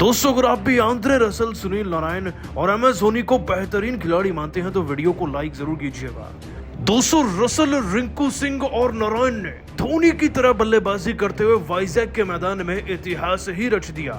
दोस्तों अगर आप भी आंद्रे रसल, सुनील नारायण और MS धोनी को बेहतरीन खिलाड़ी मानते हैं तो वीडियो को लाइक जरूर कीजिएगा। दोस्तों रसल, रिंकू सिंह और नारायण ने धोनी की तरह बल्लेबाजी करते हुए वाइजैक के मैदान में इतिहास ही रच दिया।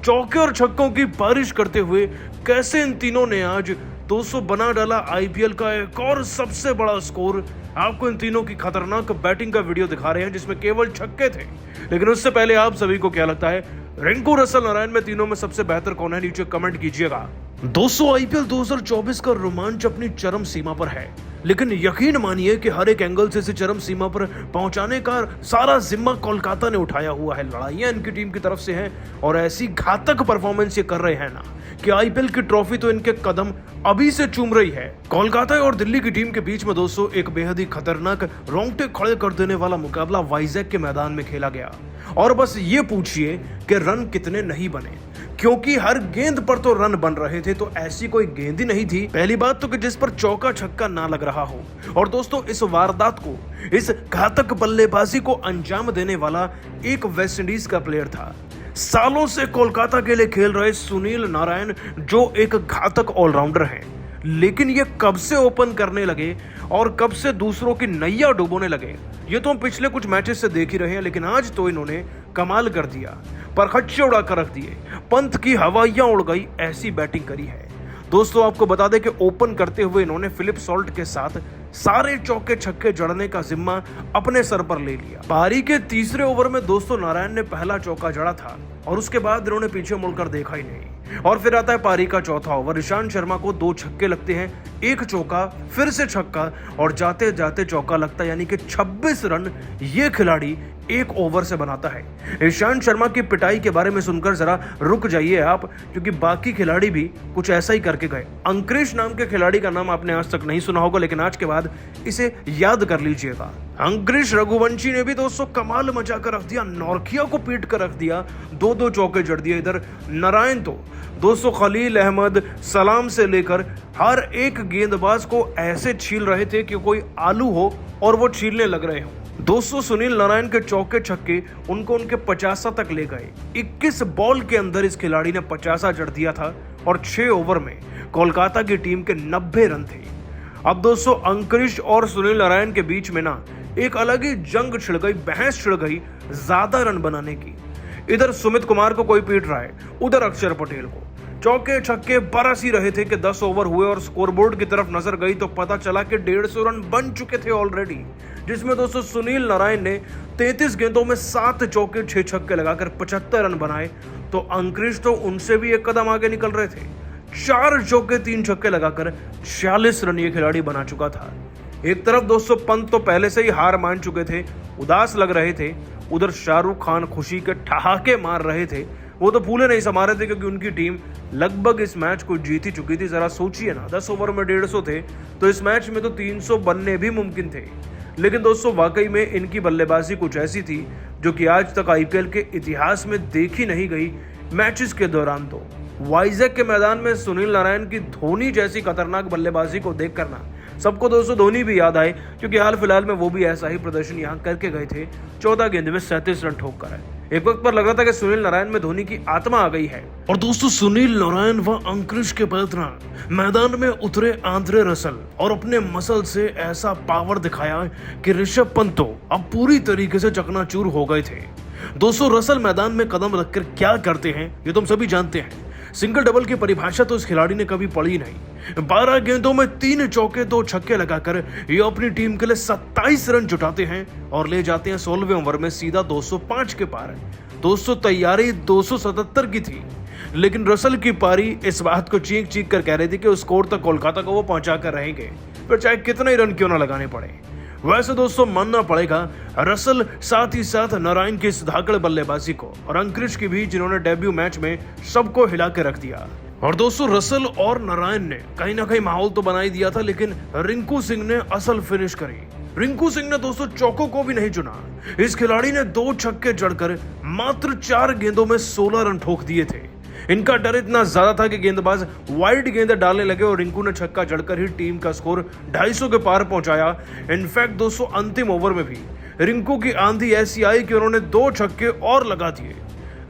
चौके और छक्कों की बारिश करते हुए कैसे इन तीनों ने आज 200 बना डाला IPL का एक और सबसे बड़ा स्कोर। आपको इन तीनों की खतरनाक बैटिंग का वीडियो दिखा रहे हैं जिसमें केवल छक्के थे। लेकिन उससे पहले आप सभी को क्या लगता है, रिंकू, रसल, नारायण में तीनों में सबसे बेहतर कौन है? नीचे कमेंट कीजिएगा। दोस्तों IPL 2024 का रोमांच अपनी चरम सीमा पर है, लेकिन यकीन मानिए कि हर एक एंगल से इसे चरम सीमा पर पहुंचाने का सारा जिम्मा कोलकाता ने उठाया हुआ है। लड़ाइयां इनकी टीम की तरफ से हैं और ऐसी घातक परफॉर्मेंस ये कर रहे हैं ना कि IPL की ट्रॉफी तो इनके कदम अभी से चूम रही है। कोलकाता और दिल्ली की टीम के बीच में दोस्तों एक बेहद ही खतरनाक, रोंगटे खड़े कर देने वाला मुकाबला वाइजैक के मैदान में खेला गया। और बस ये पूछिए कि रन कितने नहीं बने, क्योंकि हर गेंद पर तो रन बन रहे थे, तो ऐसी कोई गेंद ही नहीं थी पहली बात तो कि जिस पर चौका छक्का ना लग रहा हो। और दोस्तों इस वारदात को, इस घातक बल्लेबाजी को अंजाम देने वाला एक वेस्टइंडीज का प्लेयर था। सालों से कोलकाता के लिए खेल रहे सुनील नारायण, जो एक घातक ऑलराउंडर हैं। लेकिन ये कब से ओपन करने लगे और कब से दूसरों की नैया डुबोने लगे, ये तो हम पिछले कुछ मैचेस से देख ही रहे हैं। लेकिन आज तो इन्होंने कमाल कर दिया, परखच्चे उड़ा कर रख दिए, पंत की हवाइयां उड़ गई, ऐसी बैटिंग करी है। दोस्तों आपको बता दें कि ओपन करते हुए इन्होंने फिलिप सॉल्ट के साथ सारे चौके छक्के जड़ने का जिम्मा अपने सर पर ले लिया। पारी के तीसरे ओवर में दोस्तों नारायण ने पहला चौका जड़ा था और उसके बाद इन्होंने पीछे मुड़कर देखा ही नहीं। और फिर आता है पारी का चौथा ओवर। ईशांत शर्मा को 2 छक्के लगते हैं, एक चौका, फिर से छक्का और जाते जाते चौका लगता है, यानी कि 26 रन ये खिलाड़ी एक ओवर से बनाता है। ईशांत शर्मा की पिटाई के बारे में सुनकर जरा रुक जाइए आप, क्योंकि बाकी खिलाड़ी भी कुछ ऐसा ही करके गए। अंक्रिश नाम के खिलाड़ी का नाम आपने आज तक नहीं सुना होगा, लेकिन आज के बाद इसे याद कर लीजिएगा। अंक्रिश रघुवंशी ने भी दोस्तों कमाल मचा कर रख दिया, नॉर्किया को पीट कर रख दिया, 2-2 चौके जड़ दिए। इधर नारायण तो दोस्तों खलील अहमद, सलाम से लेकर हर एक गेंदबाज को ऐसे छील रहे थे कि कोई आलू हो और वो छीलने लग रहे हो। दोस्तों सुनील नारायण के चौके छक्के उनको उनके 50 तक ले गए। 21 बॉल के अंदर इस खिलाड़ी ने 50 जड़ दिया था और 6 ओवर में कोलकाता की टीम के 90 रन थे। अब दोस्तों अंकुरिश और सुनील नारायण के बीच में ना एक अलग ही जंग छिड़ गई, बहस छिड़ गई ज्यादा रन बनाने की। इधर सुमित कुमार को कोई पीट रहा है, उधर अक्षर पटेल को। चौके छक्के बरस ही रहे थे कि 10 ओवर हुए और स्कोरबोर्ड की तरफ नजर गई तो पता चला कि 150 रन बन चुके थे ऑलरेडी, जिसमें दोस्तों सुनील नारायण ने 33 गेंदों में 7 चौके 6 छक्के लगाकर 75 रन बनाए। तो अंकुरिश तो उनसे भी एक कदम आगे निकल रहे थे, 4 चौके 3 छक्के लगाकर 46 रन ये खिलाड़ी बना चुका था। एक तरफ दोस्तों पंत तो पहले से ही हार मान चुके थे, उदास लग रहे थे। उधर शाहरुख खान खुशी के ठहाके मार रहे थे, वो तो फूले नहीं समा रहे थे, क्योंकि उनकी टीम लगभग इस मैच को जीत ही चुकी थी। जरा सोचिए ना, 10 ओवर में 150 थे तो इस मैच में तो 300 बनने भी मुमकिन थे। लेकिन दोस्तों वाकई में इनकी बल्लेबाजी कुछ ऐसी थी जो कि आज तक IPL के इतिहास में देखी नहीं गई। मैचेस के दौरान तो वाइजैक के मैदान में सुनील नारायण की धोनी जैसी खतरनाक बल्लेबाजी को देख करना सबको दोस्तों धोनी भी याद आए, क्योंकि हाल फिलहाल में वो भी ऐसा ही प्रदर्शन यहाँ करके गए थे। 14 गेंद में 37 रन ठोक कर है। एक वक्त पर लग रहा था कि सुनील नारायण में धोनी की आत्मा आ गई है। और दोस्तों सुनील नारायण व अंकुरिश के पैतरा मैदान में उतरे आंद्रे रसल और अपने मसल से ऐसा पावर दिखाया कि ऋषभ पंत तो अब पूरी तरीके से चकनाचूर हो गए थे। दोस्तों रसल मैदान में कदम रखकर क्या करते हैं ये तुम सभी जानते हैं। सिंगल डबल की परिभाषा तो इस खिलाड़ी ने कभी पढ़ी नहीं। 12 गेंदों में 3 चौके 2 छक्के लगाकर ये अपनी टीम के लिए 27 रन जुटाते हैं और ले जाते हैं 16वें ओवर में सीधा 205 के पार। दोस्तों तैयारी 277 की थी, लेकिन रसल की पारी इस बात को चीख चीख कर कह रही थी कि उस स्कोर तक कोलकाता को वो पहुंचा कर रहेंगे, फिर चाहे कितने रन क्यों ना लगाने पड़े। वैसे दोस्तों मानना पड़ेगा रसल साथ ही साथ नारायण की इस धाकड़ बल्लेबाजी को और अंकुरिश की भी, जिन्होंने डेब्यू मैच में सबको हिला के रख दिया। और दोस्तों रसल और नारायण ने कहीं ना कहीं माहौल तो बना ही दिया था, लेकिन रिंकू सिंह ने असल फिनिश करी। रिंकू सिंह ने दोस्तों चौकों को भी नहीं चुना। इस खिलाड़ी ने 2 छक्के जड़कर मात्र 4 गेंदों में 16 रन ठोक दिए थे। इनका डर इतना ज्यादा था कि गेंदबाज वाइड गेंदें डालने लगे और रिंकू ने छक्का जड़कर ही टीम का स्कोर 250 के पार पहुंचाया। इनफैक्ट दोस्तों अंतिम ओवर में भी रिंकू की आंधी ऐसी आई कि उन्होंने 2 छक्के और लगा दिए।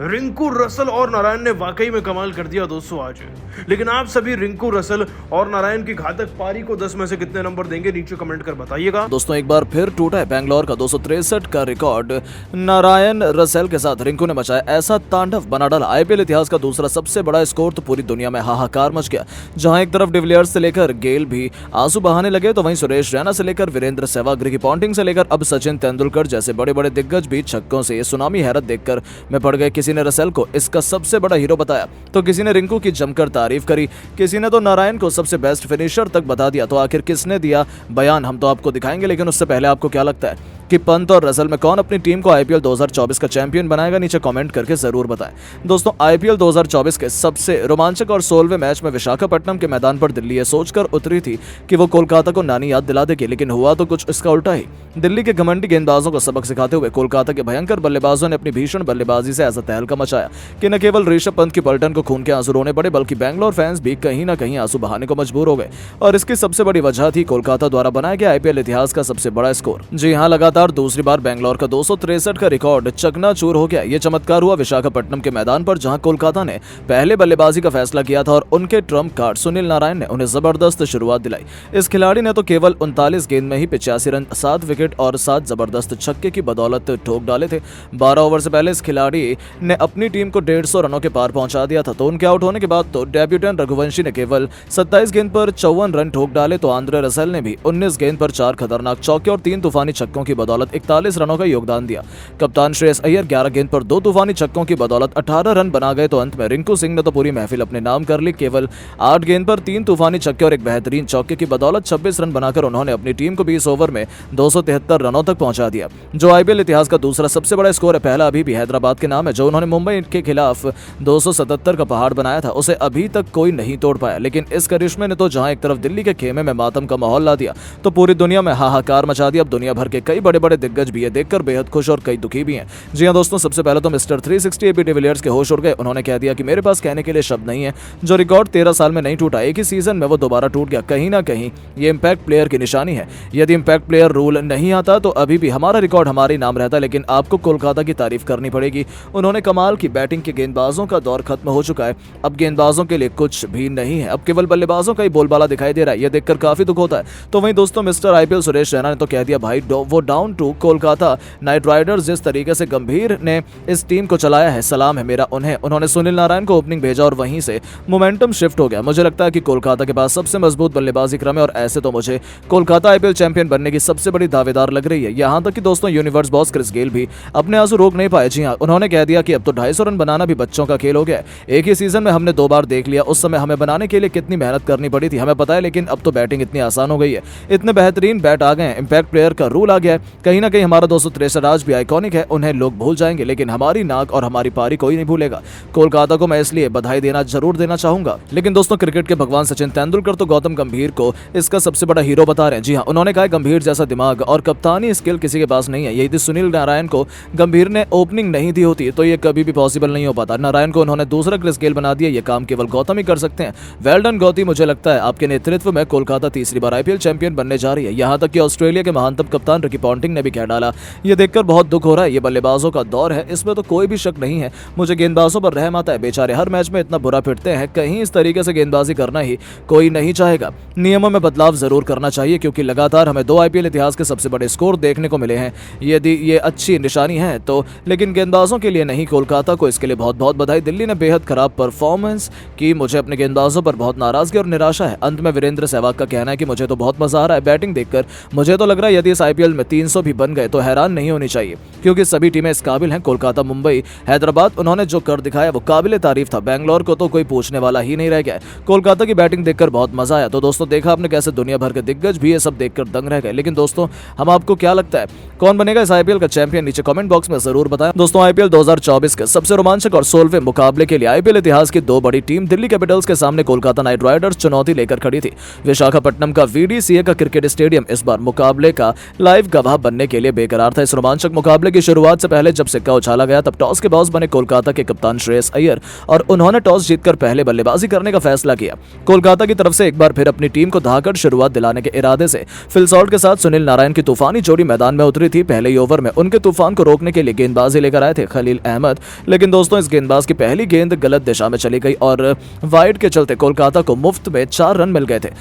रिंकू रसल और नारायण ने वाकई में कमाल कर दिया दोस्तों आज। लेकिन आप सभी रिंकू रसल और नारायण की घातक पारी को 10 में से कितने नंबर देंगे, नीचे कमेंट कर बताइएगा। दोस्तों एक बार फिर टूटा है बेंगलोर का 263 का रिकॉर्ड। नारायण रसेल के साथ रिंकू ने मचाया ऐसा तांडव, बना डाला आईपीएल इतिहास का दूसरा सबसे बड़ा स्कोर। तो पूरी दुनिया में हाहाकार मच गया। जहां एक तरफ डिविलियर्स से लेकर गेल भी आंसू बहाने लगे, तो वहीं सुरेश रैना से लेकर वीरेंद्र सहवाग, रिकी पॉन्टिंग से लेकर अब सचिन तेंदुलकर जैसे बड़े बड़े दिग्गज भी छक्कों से सुनामी हैरत देखकर में पड़ गए। किसी ने रसेल को इसका सबसे बड़ा हीरो बताया, तो किसी ने रिंकू की जमकर तारीफ करी, किसी ने तो नारायण को सबसे बेस्ट फिनिशर तक बता दिया। तो आखिर किसने दिया बयान, हम तो आपको दिखाएंगे। लेकिन उससे पहले आपको क्या लगता है कि पंत और रसल में कौन अपनी टीम को आईपीएल 2024 का चैंपियन बनाएगा, नीचे कमेंट करके जरूर बताएं। दोस्तों आईपीएल 2024 के सबसे रोमांचक और 16वें मैच में विशाखापट्टनम के मैदान पर दिल्ली ये सोचकर उतरी थी कि वो कोलकाता को नानी याद दिला देगी, लेकिन हुआ तो कुछ इसका उल्टा ही। दिल्ली के घमंडी गेंदबाजों को सबक सिखाते हुए कोलकाता के भयंकर बल्लेबाजों ने अपनी भीषण बल्लेबाजी से ऐसा तहलका मचाया कि न केवल ऋषभ पंत की पलटन को खून के आंसू रोने पड़े, बल्कि बैंगलोर फैंस भी कहीं ना कहीं आंसू बहाने को मजबूर हो गए। और इसकी सबसे बड़ी वजह थी कोलकाता द्वारा बनाया गया आईपीएल इतिहास का सबसे बड़ा स्कोर। जी हां, लगातार दूसरी बार बेंगलोर का 263 का रिकॉर्ड चकनाचूर हो गया। ये चमत्कार हुआ विशाखापट्टनम के मैदान पर, जहां कोलकाता ने पहले बल्लेबाजी का फैसला किया था और उनके ट्रम्प कार्ड सुनील नारायण ने उन्हें जबरदस्त शुरुआत दिलाई। इस खिलाड़ी ने तो केवल 39 गेंद में ही 85 रन, 7 विकेट और 7 जबरदस्त छक्के की बदौलत ठोक डाले थे। 12 ओवर से पहले इस खिलाड़ी ने अपनी टीम को 150 रनों के पार पहुंचा दिया था। तो उनके आउट होने के बाद तो डेब्यूटेंट रघुवंशी ने केवल 27 गेंद पर 54 रन ठोक डाले, तो आंद्रे रसेल ने भी 19 गेंद पर 4 खतरनाक चौके और 3 तूफानी छक्कों की बदौलत 41 रनों का योगदान दिया। कप्तान श्रेयस अय्यर 11 गेंद पर 2 तूफानी छक्कों की बदौलत 18 रन बना गए। तो अंत में रिंकू सिंह ने तो पूरी महफिल अपने नाम कर ली। केवल 8 गेंद पर 3 तूफानी छक्के और एक बेहतरीन चौके की बदौलत 26 रन बनाकर उन्होंने अपनी टीम को 20 ओवर में 273 रनों तक पहुंचा दिया, जो आईपीएल इतिहास का दूसरा सबसे बड़ा स्कोर है। पहला अभी भी हैदराबाद के नाम है, जो उन्होंने मुंबई के खिलाफ 277 का पहाड़ बनाया था, उसे अभी तक कोई नहीं तोड़ पाया। लेकिन इस करिश्मे ने तो जहां एक तरफ दिल्ली के खेमे में मातम का माहौल ला दिया, तो पूरी दुनिया में हाहाकार मचा दिया। अब दुनिया भर के कई बड़े बड़े दिग्गज भी ये देखकर बेहद खुश और कई दुखी भी हैं। जी हां दोस्तों, सबसे पहले तो मिस्टर 360 एबी डिविलियर्स के होश उड़ गए। उन्होंने कह दिया कि मेरे पास कहने के लिए शब्द नहीं है, जो रिकॉर्ड 13 साल में नहीं टूटा, एक ही सीजन में वो दोबारा टूट गया। कहीं ना कहीं ये इंपैक्ट प्लेयर की निशानी है। यदि इंपैक्ट प्लेयर रूल नहीं आता तो अभी भी हमारा रिकॉर्ड हमारे नाम रहता, लेकिन आपको कोलकाता की तारीफ करनी पड़ेगी। उन्होंने कमाल की बैटिंग के गेंदबाजों का दौर खत्म हो चुका है। अब गेंदबाजों के लिए कुछ भी नहीं है, अब केवल बल्लेबाजों का ही बोलबाला दिखाई दे रहा है। यह देखकर काफी दुख होता है। तो वहीं दोस्तों मिस्टर आईपीएल सुरेश रैना ने तो कह दिया भाई वो down to Kolkata Knight Riders, जिस तरीके से गंभीर ने इस टीम को चलाया है, सलाम है मेरा उन्हें। उन्होंने सुनील नारायण को ओपनिंग भेजा और वहीं से मोमेंटम शिफ्ट हो गया। मुझे लगता है कि कोलकाता के पास सबसे मजबूत बल्लेबाजी क्रम है और ऐसे तो मुझे कोलकाता आईपीएल चैंपियन बनने की सबसे बड़ी दावेदार लग रही है। यहां तक कि दोस्तों यूनिवर्स बॉस क्रिस गेल भी अपने आंसू रोक नहीं पाए। जी हां, उन्होंने कह दिया कि अब तो 250 रन बनाना भी बच्चों का खेल हो गया। एक ही सीजन में हमने 2 बार देख लिया, उस समय हमें बनाने के लिए कितनी मेहनत करनी पड़ी थी हमें पता है, लेकिन अब तो बैटिंग इतनी आसान हो गई है, इतने बेहतरीन बैट आ गए हैं, इंपैक्ट प्लेयर का रूल आ गया है। कहीं ना कहीं हमारा 263 आज भी आइकॉनिक है, उन्हें लोग भूल जाएंगे लेकिन हमारी नाक और हमारी पारी कोई नहीं भूलेगा। कोलकाता को मैं इसलिए बधाई देना जरूर देना चाहूंगा। लेकिन दोस्तों क्रिकेट के भगवान सचिन तेंदुलकर तो गौतम गंभीर को इसका सबसे बड़ा हीरो बता रहे हैं। जी हां, उन्होंने कहा गंभीर जैसा दिमाग और कप्तानी स्किल किसी के पास नहीं है। यदि सुनील नारायण को गंभीर ने ओपनिंग नहीं दी होती तो ये कभी भी पॉसिबल नहीं हो पाता। नारायण को उन्होंने दूसरा क्रिस गेल बना दिया, ये काम केवल गौतम ही कर सकते हैं। वेल डन गौती, मुझे लगता है आपके नेतृत्व में कोलकाता तीसरी बार आईपीएल चैंपियन बनने जा रही है। यहां तक कि ऑस्ट्रेलिया के महानतम कप्तान रिकी पॉन्टिंग ने भी कह डाला, ये देखकर बहुत दुख हो रहा है, ये बल्लेबाजों का दौर है, इसमें तो कोई भी शक नहीं है। मुझे गेंदबाजों पर रहम आता है, बेचारे हर मैच में इतना बुरा पिटते हैं, कहीं इस तरीके से गेंदबाजी करना ही कोई नहीं चाहेगा। नियमों में बदलाव जरूर करना चाहिए क्योंकि लगातार हमें 2 आईपीएल इतिहास के सबसे बड़े स्कोर देखने को मिले हैं। यदि ये अच्छी निशानी है तो, लेकिन गेंदबाजों के लिए नहीं। कोलकाता को इसके लिए बहुत बहुत बधाई। दिल्ली ने बेहद खराब परफॉर्मेंस की, मुझे अपने गेंदबाजों पर बहुत नाराजगी और निराशा है। अंत में वीरेंद्र सहवाग का कहना है कि मुझे तो बहुत मजा आ रहा है बैटिंग देखकर। मुझे तो लग रहा है यदि इस आईपीएल में 300 भी बन गए तो हैरान नहीं होनी चाहिए क्योंकि सभी टीमें इस काबिल हैं। कोलकाता, मुंबई, हैदराबाद, उन्होंने जो कर दिखाया वो काबिल तारीफ था। बेंगलोर को तो कोई पूछने वाला ही नहीं रह गया। कोलकाता की बैटिंग देखकर बहुत मजा आया। तो दोस्तों देखा आपने कैसे दुनिया भर के दिग्गज भी ये सब देखकर दंग रह गए। लेकिन दोस्तों हम आपको क्या लगता है कौन बनेगा इस आईपीएल का चैंपियन, नीचे कमेंट बॉक्स में जरूर बताएं। दोस्तों आईपीएल 2024 के सबसे रोमांचक और 16वें मुकाबले के लिए आईपीएल इतिहास की 2 बड़ी टीम दिल्ली कैपिटल्स के सामने कोलकाता नाइट राइडर्स चुनौती लेकर खड़ी थी। विशाखापट्टनम का VDCA का क्रिकेट स्टेडियम इस बार मुकाबले का लाइव गवाह बनने के लिए बेकरार था। इस रोमांचक मुकाबले मुकाबले की शुरुआत से पहले जब सिक्का उछाला गया तब टॉस के बॉस बने कोलकाता के कप्तान श्रेयस अय्यर और उन्होंने टॉस जीतकर पहले बल्लेबाजी करने का फैसला किया। कोलकाता की तरफ से एक बार फिर अपनी टीम को धाकर शुरुआत दिलाने के इरादे से फिल सॉल्ट के साथ सुनील नारायण की तूफानी जोड़ी मैदान में उतरी थी। पहले ही ओवर में उनके तूफान को रोकने के लिए गेंदबाजी लेकर आए थे खलील अहमद, लेकिन दोस्तों इस गेंदबाज की पहली गेंद गलत दिशा में चली गई और वाइड के चलते कोलकाता को मुफ्त में 4 रन मिल गए थे।